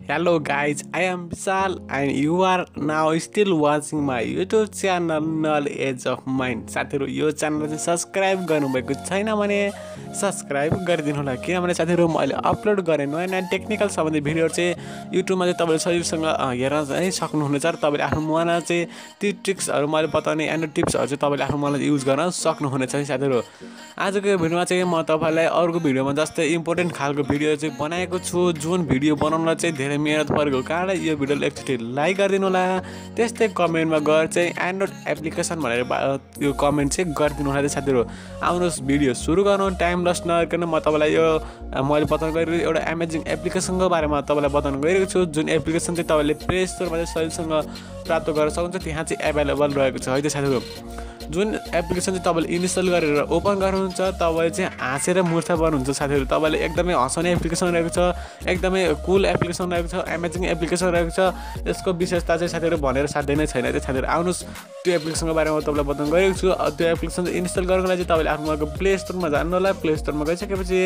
Hello guys, I am Vishal and you are now still watching my YouTube channel Knowledge of Mind. साथीहरु यो channel चाहिँ subscribe गर्नुभएको छैन भने subscribe गरिदिनु होला किनभने साथीहरु मैले अपलोड गरे नयाँ नयाँ टेक्निकल सम्बन्धी भिडियोहरु चाहिँ युट्युबमा चाहिँ तपाईले सजिलोसँग हेर्न चाहिँ सक्नुहुनेछ र तपाईले आफ्नो मोबाइलमा चाहिँ ती ट्रिक्सहरु मैले बताउने एन्ड टिप्सहरु चाहिँ तपाईले आफ्नो मोबाइलमा युज गर्न सक्नुहुनेछ साथीहरु। आजको यो भिडियोमा चाहिँ म तपाईलाई अर्को भिडियोमा जस्तै इम्पोर्टेन्ट खालको भिडियो चाहिँ बनाएको छु जुन भिडियो बनाउन चाहिँ धेरै मेहनत परेको कारण यो भिडियोलाई एकचोटि लाइक गरिदिनु होला। त्यस्तै कमेन्टमा गएर चाहिँ एन्ड्रोइड एप्लिकेसन भनेर यो कमेन्ट चाहिँ गरिदिनु होला साथीहरु। आउनुहोस् भिडियो सुरु गरौँ टाइम लस नगरिकन म तपाईलाई यो मैले बताउन गइरहेको एउटा अमेजिङ एप्लिकेसनको बारेमा तपाईलाई बताउन गइरहेको छु जुन एप्लिकेसन चाहिँ तपाईले प्ले स्टोरमा चाहिँ सजिलोसँग प्राप्त गर्न सक्नुहुन्छ त्यहाँ चाहिँ अवेलेबल रहेको छ है त साथीहरु। जुन एप्लिकेसन चाहिँ तपाईले इन्स्टल गरेर ओपन गर्नुहुन्छ तपाईले चाहिँ हाँसेर मूर्छ बन्नुहुन्छ साथीहरु। तपाईले एकदमै हँसाउने एप्लिकेसन रहेको छ, एकदमै कुल एप्लिकेसन रहेको छ, अमेजिङ एप्लिकेसन रहेको छ। यसको विशेषता चाहिँ साथीहरु भनेर साध्यै नै छैन त्यो साथीहरु। आउनुस् त्यो एप्लिकेसनको बारेमा तपाईलाई बताउन गएको छु। त्यो एप्लिकेसन इन्स्टल गर्नको लागि तपाईले आफ्नो प्ले स्टोरमा जानु होला। प्ले स्टोरमा गइसकेपछि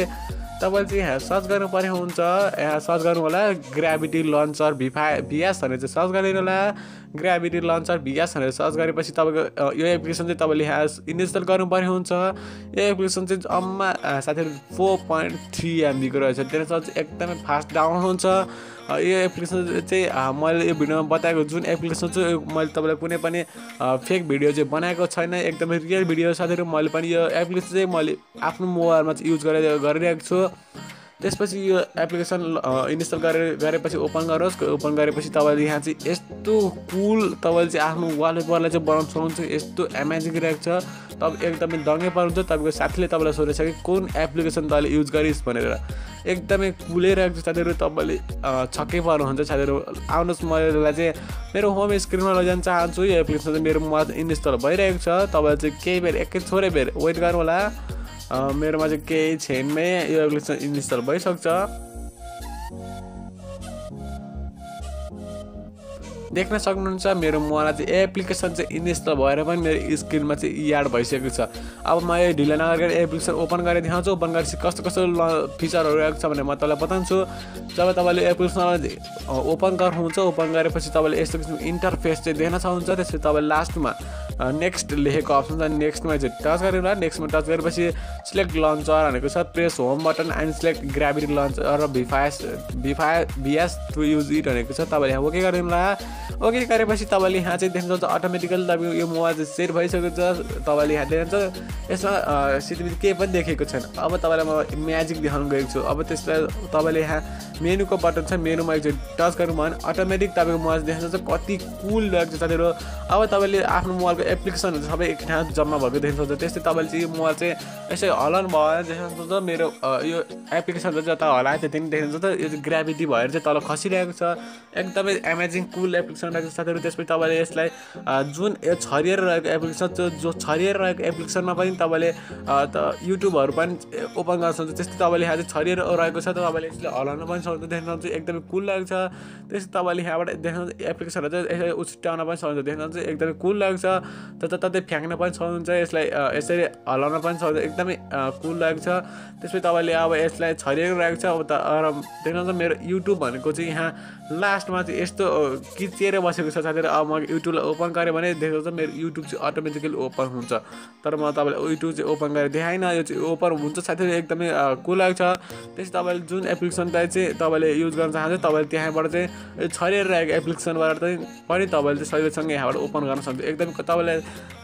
तपाईले चाहिँ यहाँ सर्च गर्नुपर्ने हुन्छ। यहाँ सर्च गर्नु होला ग्राभिटी लन्चर VS भनेर चाहिँ सर्च गरिदिनु होला। ग्राभिटी लन्चर VS भनेर सर्च गरेपछि तपाईको यो एप्लिकेसन चाहिँ तपाईले यहाँ इन्स्टल गर्नुपर्ने हुन्छ। यो एप्लिकेसन चाहिँ जम्मा साथीहरु 4.3 MB को रहेछ। त्यसले चाहिँ एकदमै फास्ट डाउनलोड हुन्छ। यो एप्लिकेसन चाहिँ मैले यो भिडियोमा बताएको जुन एप्लिकेसन चाहिँ मैले तपाईलाई कुनै पनि फेक भिडियो चाहिँ बनाएको छैन, एकदमै रियल भिडियो साथीहरु। मैले पनि यो एप्लिकेसन चाहिँ मैले आफ्नो मोबाइलमा चाहिँ युज गरिरहेको छु। त्यसपछि यो एप्लिकेसन इन्स्टल गरेपछि ओपन गर्नुहोस्। ओपन गरेपछि तपाईले यहाँ चाहिँ यस्तो कुल तपाईले चाहिँ आफ्नो वालपेपरलाई चाहिँ बनाउन सक्नुहुन्छ। यस्तो अमेजिङ रहेको छ। तब एकदमै दङ्गै पर्नुहुन्छ। तपाईको साथीले तपाईलाई सोधेछ कि कुन एप्लिकेसन तैँले युज गरिस् भनेर। एकदमै कुलै रहेको छ साथीहरु। तपाईले छक्कै पर्नुहुन्छ साथीहरु। आउनुहोस् म यसलाई चाहिँ मेरो होम स्क्रिनमा लैजान चाहन्छु। यो एप्लिकेसन चाहिँ मेरो मोबाइलमा इन्स्टल भइरहेको छ। तपाईले चाहिँ केही बेर थोरै बेर वेट गर्नु होला। मेरोमा चाहिँ केही क्षणमै यो एप्लिकेसन इन्स्टल भइसक्छ। देख्न सक्नुहुन्छ मेरो मोबाइलमा चाहिँ एप्लिकेसन चाहिँ इन्स्टल भएर पनि मेरो स्क्रिनमा चाहिँ याड भइसकेको छ। अब म यो ढिला नगरेर एप्लिकेसन ओपन गरेर देखाउँछु। ओपन गरेपछि कस्तो कस्तो फिचरहरु रहेको छ भने म तपाईलाई बताउँछु। जब तपाईले एप्लिकेसन ओपन गर्नुहुन्छ ओपन गरेपछि तपाईले यस्तो किसिमको इन्टरफेस चाहिँ देख्न सक्नुहुन्छ। त्यसपछि तपाईले लास्टमा नेक्स्ट लेखेको अप्सन छ नेक्स्टमा चाहिँ टच गर्नु होला। नेक्स्टमा टच गरेपछि सिलेक्ट लन्चर भनेको छ। Press home button and select gravity launcher र VS टु युज इट भनेको छ। तपाईले यहाँ ओके गरिदिनु होला। ओके गरेपछि तपाईले यहाँ चाहिँ देख्नुहुन्छ अटोमेटिकली तपाईको यो मोबाइल चाहिँ सेट भइसकेको छ। तपाईले यहाँ देख्नुहुन्छ यसमा सिधै केही पनि देखेको छैन। अब तपाईलाई म म्याजिक देखाउन गएको छु। अब त्यसलाई तपाईले यहाँ मेनुको बटन छ मेनुमा एकचोटि टच गर्नु भयो भने अटोमेटिक तपाईको मोबाइल देख्नुहुन्छ कति कुल रहेको छ साथीहरु। अब तपाईले आफ्नो मोबाइलको एप्लिकेसनहरु सबै एक ठाउँमा जम्मा भएको देख्नुहुन्छ। त्यस्तै तपाईले चाहिँ यो मोबाइल चाहिँ यसै हलन भयो देख्नुहुन्छ। मेरो यो एप्लिकेसन चाहिँ जता हलाए त्यति नै देख्नुहुन्छ। यो चाहिँ ग्राभिटी भएर चाहिँ तल खसिरहेको छ। एकदमै अमेजिङ कुल एप्लिकेसन रहेको छ साथीहरु। त्यसपछि तपाईले यसलाई जुन यो छरिएर रहेको एप्लिकेसन जो छरिएर रहेको एप्लिकेसनमा पनि तपाईले युट्युबहरु पनि ओपन गर्न सक्नुहुन्छ। त्यस्तै तपाईले यहाँ चाहिँ छरिएर रहेको छ तपाईले यसले हलाउन पनि सक्नुहुन्छ। देख्नुहुन्छ एकदमै कुल लागेको छ। त्यसै तपाईले यहाँबाट देख्नुहुन्छ एप्लिकेसनहरु चाहिँ यसरी उछिटाउन पनि सक्नुहुन्छ। देख्नुहुन्छ एकदमै कुल लागेको छ। ततै फ्याक्न पनि सक्नुहुन्छ। यसलाई यसरी हलाउन पनि सक्नुहुन्छ। एकदमै कुल लागेको छ। त्यसपछि तपाईले अब यसलाई छरिएर रहेको छ। अब देख्नुहुन्छ मेरो युट्युब भनेको चाहिँ यहाँ लास्टमा चाहिँ यस्तो किचेर बसेको छ साथीहरु। अब म युट्युबलाई ओपन गरे भने देख्नुहुन्छ मेरो युट्युब चाहिँ अटोमेटिकली ओपन हुन्छ। तर म तपाईलाई युट्युब चाहिँ ओपन गरेर देखाइन। यो चाहिँ ओपन हुन्छ साथीहरु। एकदमै कुल लागेको छ। त्यसै तपाईले जुन एप्लिकेसनलाई चाहिँ तपाईले युज गर्न चाहनुहुन्छ तपाईले त्यहाँबाट चाहिँ छरिएर रहेको एप्लिकेसनबाट चाहिँ पनि तपाईले चाहिँ सजिलोसँग यहाँबाट ओपन गर्न सक्नुहुन्छ। एकदम तपाईलाई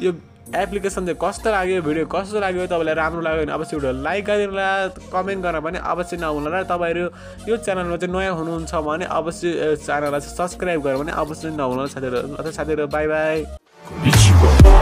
यो एप्लिकेसन चाहिँ कस्तो लाग्यो भिडियो कस्तो लाग्यो तपाईलाई राम्रो लाग्यो भने अवश्य भिडियो लाइक गरिदिनु होला। कमेन्ट गर्न पनि अवश्य नभुल्नु होला। तपाईहरु यो च्यानलमा चाहिँ नयाँ हुनुहुन्छ भने अवश्य च्यानललाई सब्स्क्राइब गर्नु भने अवश्य नभुल्नु होला साथीहरु। साथीहरु बाइ बाइ।